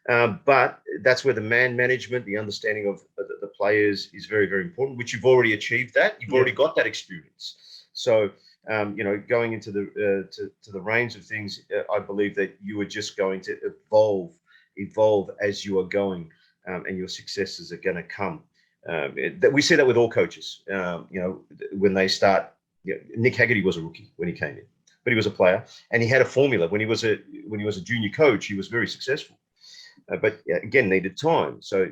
But that's where the man management, the understanding of the players is very, very important, which you've already achieved that. You've already got that experience. So, going into to the range of things, I believe that you are just going to evolve as you are going, and your successes are going to come. We see that with all coaches. When they start, Nick Haggerty was a rookie when he came in, but he was a player and he had a formula. When he was a junior coach, he was very successful. But again, needed time. So,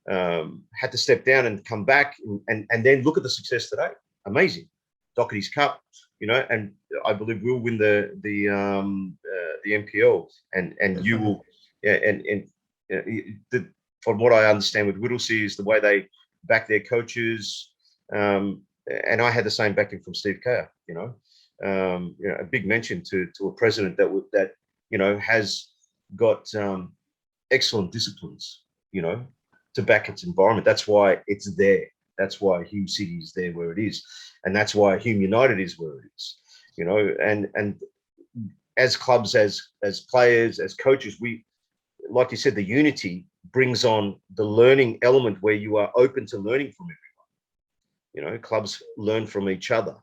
had to step down and come back and then look at the success today. Amazing. Doherty's Cup, and I believe we'll win the NPL and you will. From what I understand with Whittlesea is the way they back their coaches. And I had the same backing from Steve Kerr, a big mention to a president that has got excellent disciplines, to back its environment. That's why it's there. That's why Hume City is there where it is. And that's why Hume United is where it is, and as clubs, as players, as coaches, we, like you said, the unity brings on the learning element where you are open to learning from everyone. Clubs learn from each other.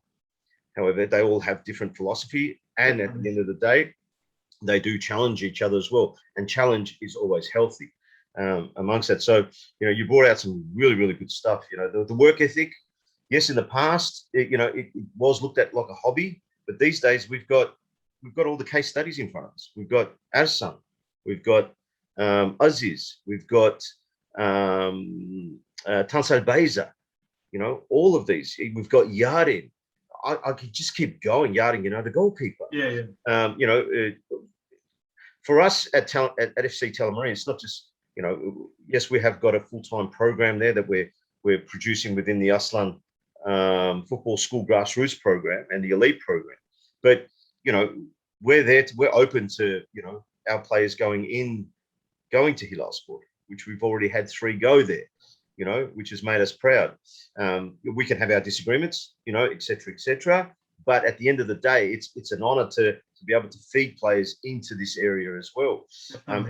However, they all have different philosophy. And at the end of the day, they do challenge each other as well. And challenge is always healthy amongst that. So, you brought out some really, really good stuff. The work ethic, yes, in the past, it was looked at like a hobby, but these days we've got all the case studies in front of us. We've got Azsan, we've got Aziz, we've got Tansal Beza, all of these. We've got Yardin. I could just keep going. Yardin, the goalkeeper. For us at FC Telemarine, it's not just, yes, we have got a full-time program there that we're producing within the Aslan football school grassroots program and the elite program. But, we're open to, our players going to HilalSpor, which we've already had 3 go there, which has made us proud. We can have our disagreements, et cetera, but at the end of the day, it's an honor to be able to feed players into this area as well.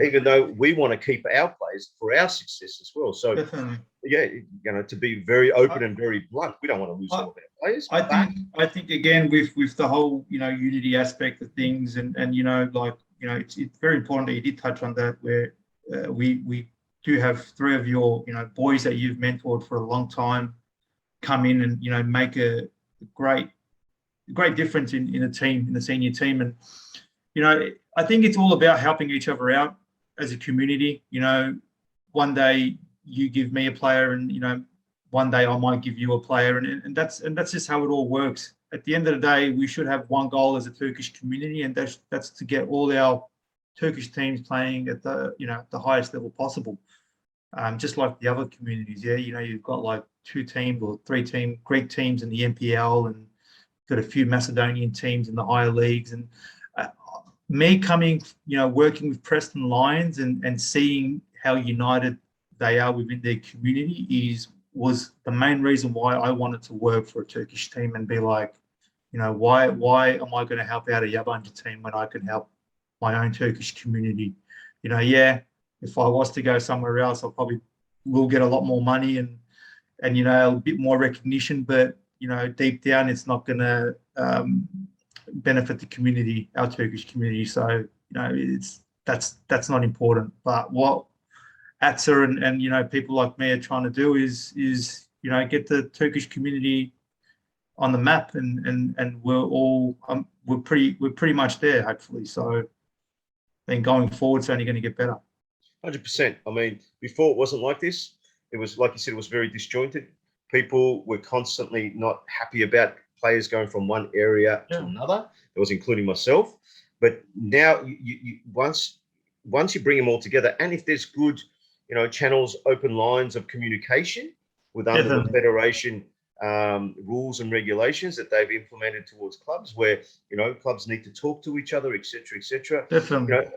Even though we want to keep our players for our success as well. So, to be very open and very blunt, we don't want to lose all of our players. I think again with the whole unity aspect of things, and it's very important that you did touch on that, where we do have 3 of your boys that you've mentored for a long time come in and make a great difference in a team, in the senior team. And I think it's all about helping each other out as a community. One day you give me a player, and one day I might give you a player, and that's just how it all works. At the end of the day, we should have one goal as a Turkish community, and that's to get all our Turkish teams playing at the the highest level possible. Just like the other communities, you've got like 2 teams or 3 Greek teams in the NPL, and got a few Macedonian teams in the higher leagues. And me coming, working with Preston Lions and seeing how united they are within their community was the main reason why I wanted to work for a Turkish team and be like, why am I going to help out a Yabancı team when I can help my own Turkish community? If I was to go somewhere else, I probably will get a lot more money and a bit more recognition, but deep down, it's not going to benefit the community, our Turkish community. So that's not important. But what Atsa and people like me are trying to do is get the Turkish community on the map, and we're pretty much there, hopefully. So then going forward, it's only going to get better. 100%. I mean, before it wasn't like this. It was, like you said, it was very disjointed. People were constantly not happy about players going from one area to another. That was including myself. But now, once you bring them all together, and if there's good, channels, open lines of communication with under the federation rules and regulations that they've implemented towards clubs, where clubs need to talk to each other, etc., etc. Definitely.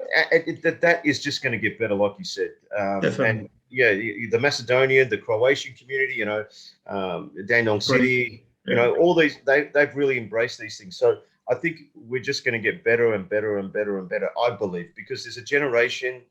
That is just going to get better, like you said. Definitely. And yeah, the Macedonian, the Croatian community, Dandenong City, all these, they've really embraced these things. So I think we're just going to get better and better and better and better, I believe, because there's a generation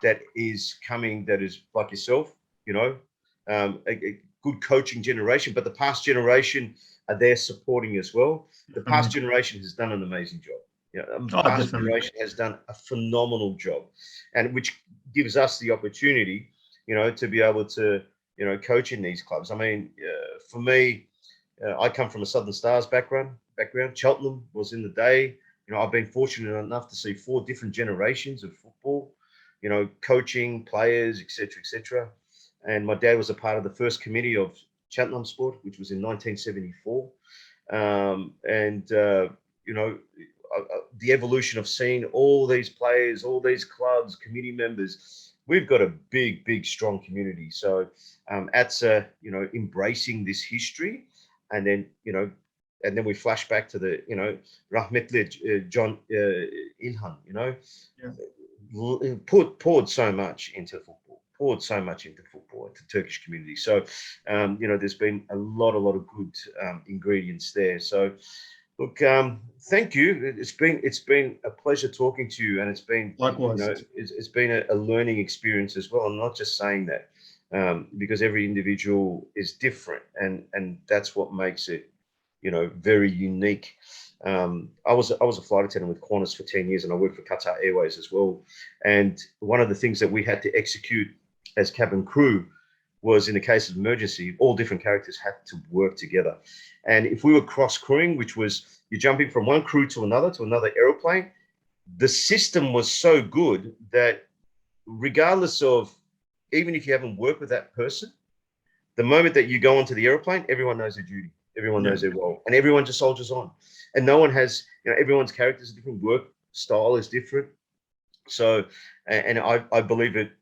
that is coming that is like yourself, a good coaching generation, but the past generation are there supporting as well. The past generation has done an amazing job. The past generation has done a phenomenal job, and which gives us the opportunity, to be able to, coach in these clubs. I mean, for me, I come from a Southern Stars background. Cheltenham was in the day. I've been fortunate enough to see 4 different generations of football, coaching players, etc., etc. And my dad was a part of the first committee of HilalSpor, which was in 1974. The evolution of seeing all these players, all these clubs, committee members, we've got a big, big, strong community. So Atsa, embracing this history, and then, and then we flash back to the, Rahmetli John Ilhan, poured so much into football, into Turkish community. So, there's been a lot of good ingredients there. So, look, thank you. It's been a pleasure talking to you, and it's been likewise. It's been a learning experience as well. I'm not just saying that because every individual is different, and that's what makes it, very unique. I was a flight attendant with Qantas for 10 years, and I worked for Qatar Airways as well. And one of the things that we had to execute as cabin crew was, in the case of emergency, all different characters had to work together. And if we were cross crewing, which was you're jumping from one crew to another aeroplane, the system was so good that regardless of, even if you haven't worked with that person, the moment that you go onto the aeroplane, everyone knows their duty, everyone knows their role, and everyone just soldiers on. And no one has, everyone's characters are different, work style is different. So, and I believe it,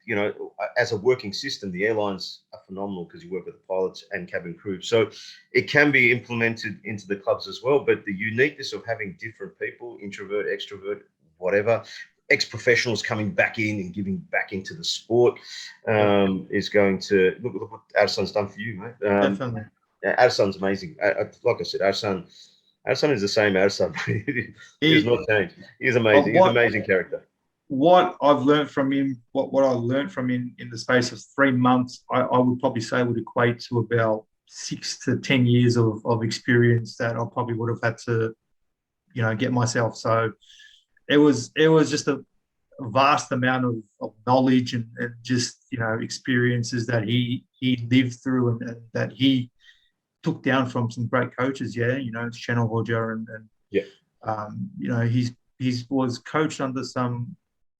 as a working system, the airlines are phenomenal because you work with the pilots and cabin crew. So it can be implemented into the clubs as well. But the uniqueness of having different people, introvert, extrovert, whatever, ex-professionals coming back in and giving back into the sport is going to, look what Arsan's done for you, mate. Definitely. Arsan's amazing. Like I said, Arsan is the same Arsan. He has not changed. He's amazing. He's an amazing character. What I've learned from him, what I learned from him in the space of 3 months, I would probably say would equate to about 6 to 10 years of experience that I probably would have had to, get myself. So it was just a vast amount of knowledge and just, experiences that he lived through and that he took down from some great coaches. Channel Hoja and he was coached under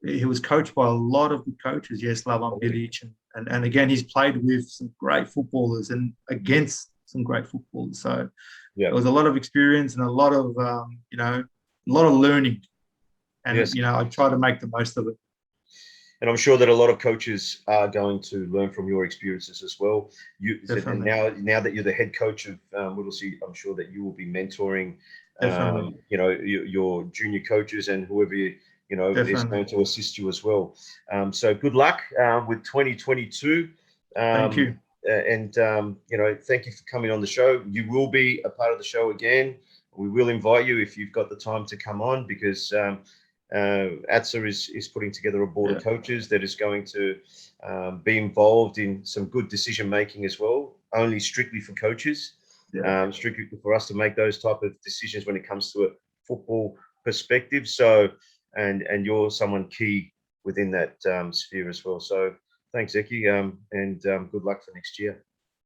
he was coached by a lot of good coaches. Yes, Slavan Bilic, and again, he's played with some great footballers and against some great footballers. So there was a lot of experience and a lot of learning, and I try to make the most of it. And I'm sure that a lot of coaches are going to learn from your experiences as well. Now that you're the head coach of Whittlesea, I'm sure that you will be mentoring, your junior coaches and whoever is going to assist you as well. So good luck with 2022. Thank you. And thank you for coming on the show. You will be a part of the show again. We will invite you if you've got the time to come on, because Atsa is putting together a board of coaches that is going to be involved in some good decision making as well, only strictly for coaches, strictly for us to make those type of decisions when it comes to a football perspective. So, and you're someone key within that sphere as well. So thanks, Zeki, and good luck for next year.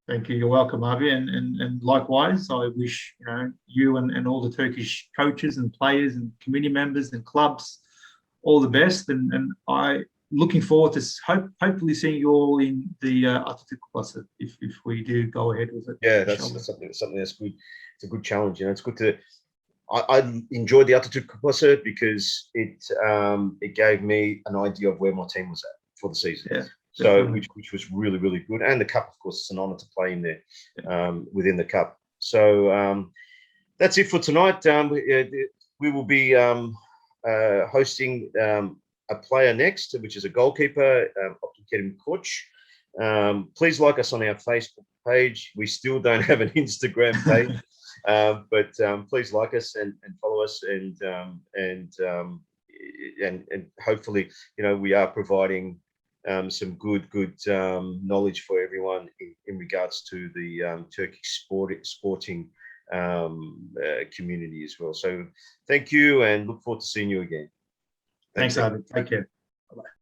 Thank you. You're welcome, Avi. And likewise, I wish you and all the Turkish coaches and players and committee members and clubs all the best. And I looking forward to hopefully seeing you all in the Atsa 12ci if we do go ahead with it. Yeah, that's something that's good. It's a good challenge. It's good to. I enjoyed the Atsa 12ci because it gave me an idea of where my team was at for the season. Yeah. So, which was really, really good. And the cup, of course, it's an honour to play in there within the cup. So that's it for tonight. We will be hosting a player next, which is a goalkeeper, Abdülkerim Koç. Please like us on our Facebook page. We still don't have an Instagram page, but please like us and follow us, and hopefully, we are providing some good knowledge for everyone in regards to the Turkish sporting community as well. So thank you, and look forward to seeing you again. Thanks, Avi. Take care. Bye-bye.